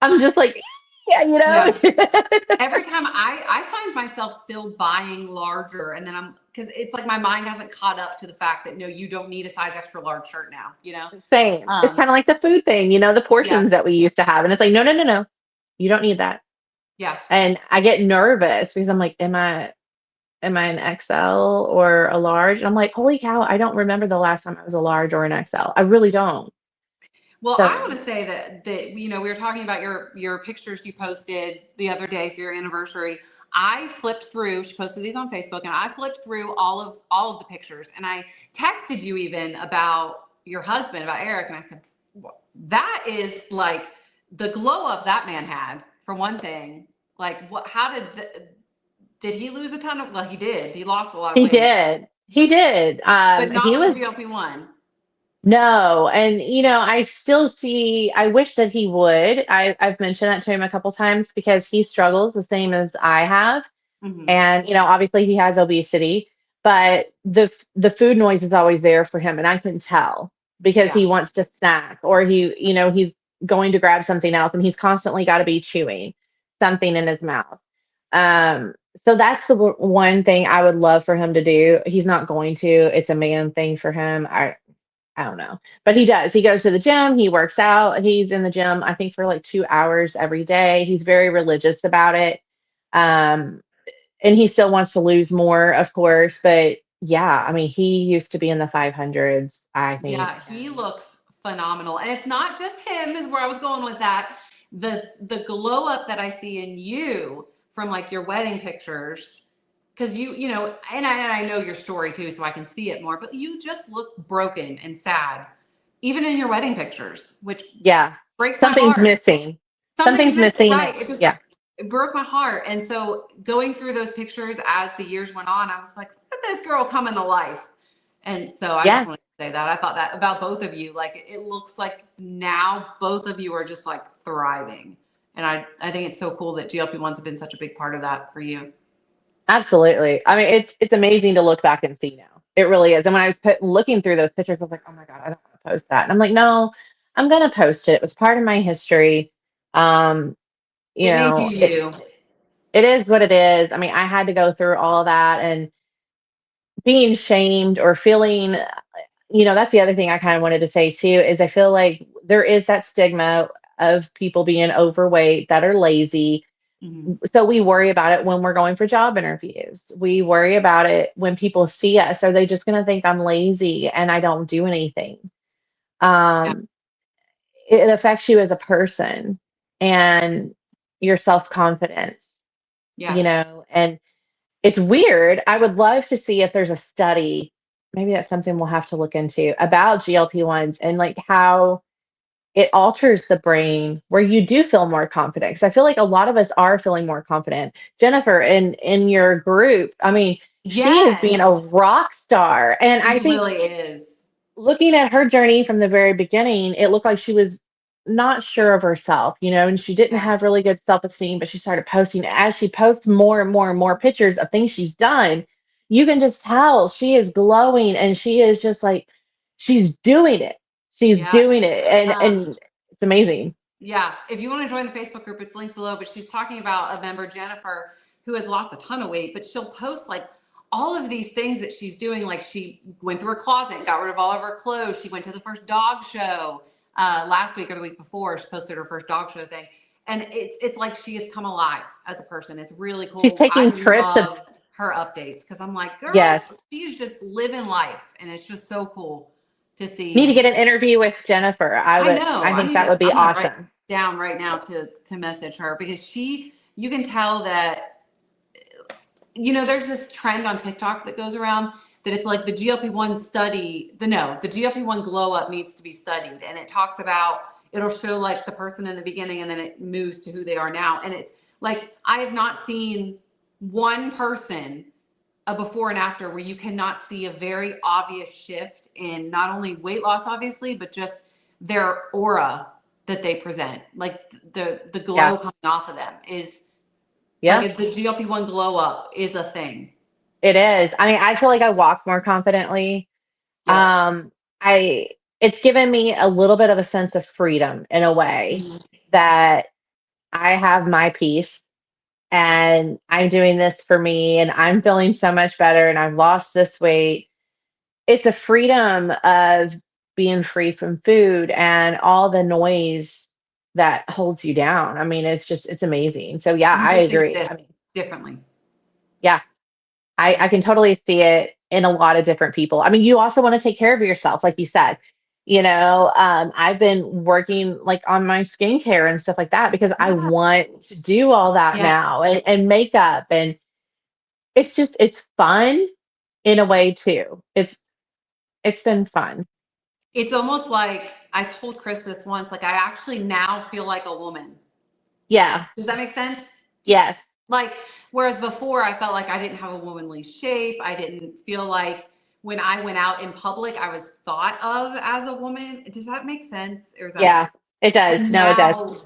I'm just like, yeah, Yeah. Every time I find myself still buying larger, and then because it's like my mind hasn't caught up to the fact that no, you don't need a size extra large shirt now, you know? Same. It's Um, kind of like the food thing, the yeah. portions that we used to have. And it's like, no, no, no, no. You don't need that. Yeah. And I get nervous because I'm like, am I an XL or a large? And I'm like, holy cow, I don't remember the last time I was a large or an XL. I really don't. Well, I So want to say that we were talking about your pictures you posted the other day for your anniversary. I flipped through. She posted these on Facebook, and I flipped through all of the pictures, and I texted you even about your husband, about Eric, and I said that is like the glow up that man had for one thing. Like, what? How did he lose a ton of? Well, he did. He lost a lot of he weight, did. He did. but He not with was the GLP-1. no, and I still see. I wish that he would. I've mentioned that to him a couple times because he struggles the same as I have. Hmm. And obviously he has obesity, but the food noise is always there for him, and I can tell because Yeah. he wants to snack, or he's going to grab something else, and he's constantly got to be chewing something in his mouth. um so that's the one thing I would love for him to do. He's not going to. It's a man thing for him. I don't know, but he does. He goes to the gym, he works out, he's in the gym I think for like 2 hours every day. He's very religious about it. um and he still wants to lose more, of course. But yeah, I mean, he used to be in the 500s, I think. Yeah, he And looks phenomenal. And it's not just him, is where I was going with that. The glow up that I see in you from like your wedding pictures, because and I know your story too, so I can see it more, but you just look broken and sad, even in your wedding pictures, which yeah, breaks my something's heart. missing. Something's Something's missing, missing. right? Yeah, It broke my heart. And so going through those pictures as the years went on, I was like, look at this girl coming to life. And so I just yeah, wanted to say that. I thought that about both of you. Like, it looks like now both of you are just like thriving. And I think it's so cool that GLP-1s have been such a big part of that for you. absolutely. I mean, it's amazing to look back and see now. It really is. And when I was looking through those pictures, I was like, oh my God, I don't want to post that. And I'm like, no, I'm gonna post it. It was part of my history. Um, It made you it you. it is what it is. I mean, I had to go through all of that, and being shamed or feeling, that's the other thing I kind of wanted to say too, is I feel like there is that stigma of people being overweight that are lazy. Mhm. So we worry about it when we're going for job interviews. We worry about it when people see us. Are they just going to think I'm lazy and I don't do anything? Yeah. Um, it affects you as a person and your self confidence, Yeah. and it's weird. I would love to see if there's a study, maybe that's something we'll have to look into about GLP-1s and like how it alters the brain where you do feel more confident. Because I feel like a lot of us are feeling more confident. Jennifer, in your group, I mean, she is being a Yes, rock star. And I she think really is. looking at her journey from the very beginning, it looked like she was not sure of herself, and she didn't Yeah, have really good self-esteem, but she started posting. As she posts more and more and more pictures of things she's done, you can just tell she is glowing and she is just like she's doing it. She's yeah. doing it. And Um, and it's amazing. Yeah, if you want to join the Facebook group, it's linked below. But she's talking about a member, Jennifer, who has lost a ton of weight, but she'll post like all of these things that she's doing. Like she went through her closet and got rid of all of her clothes. She went to the first dog show last week or the week before. She posted her first dog show thing. And it's like she has come alive as a person. It's really She's cool. I taking trips of love her updates because I'm like, girl, yes. she's just living life. And it's just so cool to Need to see. get an interview with Jennifer. I know. I think that would be I'm gonna write awesome. down right now to message her because you can tell that there's this trend on TikTok that goes around that it's like the GLP-1 study, the GLP-1 glow up needs to be studied. And it talks about, it'll show like the person in the beginning and then it moves to who they are now. And it's like, I have not seen one person a before and after where you cannot see a very obvious shift in not only weight loss, obviously, but just their aura that they present. Like the Yeah. glow coming off of them is Yeah. like the GLP-1 glow up is a thing. It is. I mean, I feel like I walk more confidently. Yep. Um, I it's given me a little bit of a sense of freedom in a way Mhm. that I have my peace and I'm doing this for me and I'm feeling so much better and I've lost this weight. It's a freedom of being free from food and all the noise that holds you down. I mean, it's amazing. So yeah, You I just agree. exist I mean, differently. yeah, I Yeah. can totally see it in a lot of different people. I mean, you also want to take care of yourself, like you said. I've been working like on my skincare and stuff like that because I Yeah. want to do all that Yeah. now and makeup and it's fun in a way too. It's been fun. It's almost like I told Chris this once, like I actually now feel like a woman. Yeah. Does that make sense? Yes. Like, whereas before I felt like I didn't have a womanly shape. I didn't feel like when I went out in public, I was thought of as a woman. Does that make sense? Or is that Yeah. weird? It does. And No, it does.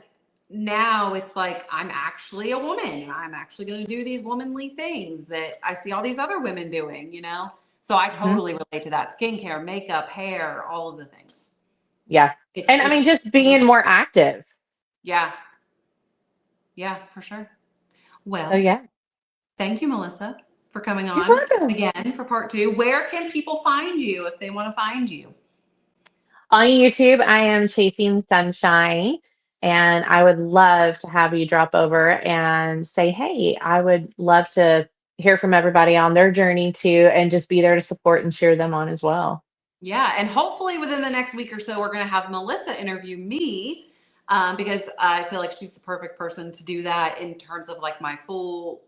now it's like I'm actually a woman and I'm actually going to do these womanly things that I see all these other women doing. So I Hmm. totally relate to that. Skincare, makeup, hair, all of the things. Yeah. It's And I it's mean, just being more active. yeah. Yeah, for sure. So Well, yeah. thank you, Melissa, for coming You're on welcome. again for part two. Where can people find you if they want to find you? On YouTube, I am chasing sunshine, and I would love to have you drop over and say, hey, I would love to hear from everybody on their journey too, and just be there to support and cheer them on as well. Yeah, and hopefully within the next week or so, we're going to have Melissa interview me because I feel like she's the perfect person to do that in terms of like my full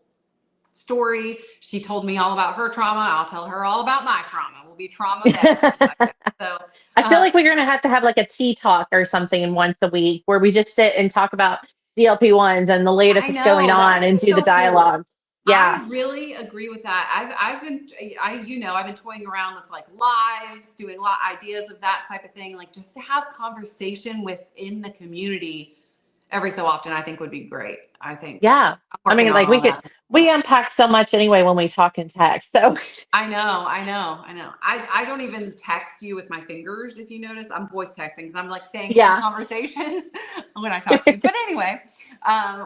story. She told me all about her trauma. I'll tell her all about my trauma. We'll be trauma besties. So, I feel uh, like we're going to have like a tea talk or something once a week where we just sit and talk about GLP-1s and the latest I that's going know that on would and be do the so cool. dialogue. Yeah. I really agree with that. I've been toying around with like lives, doing lot ideas of that type of thing, like just to have conversation within the community every so often, I think would be great. I think Yeah. I'm I working mean, on like all that. we unpack so much anyway when we talk in text. So I know. I don't even text you with my fingers. If you notice, I'm voice texting because I'm like staying in yeah. conversations when I talk to you. But anyway,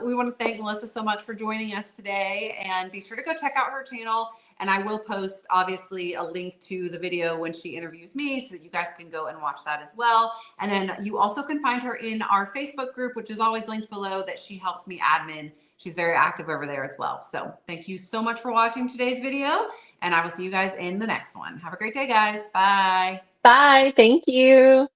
we want to thank Melissa so much for joining us today, and be sure to go check out her channel. And I will post obviously a link to the video when she interviews me so that you guys can go and watch that as well. And then you also can find her in our Facebook group, which is always linked below, that she helps me admin. She's very active over there as well. So thank you so much for watching today's video, and I will see you guys in the next one. Have a great day, guys. Bye. Bye. Thank you.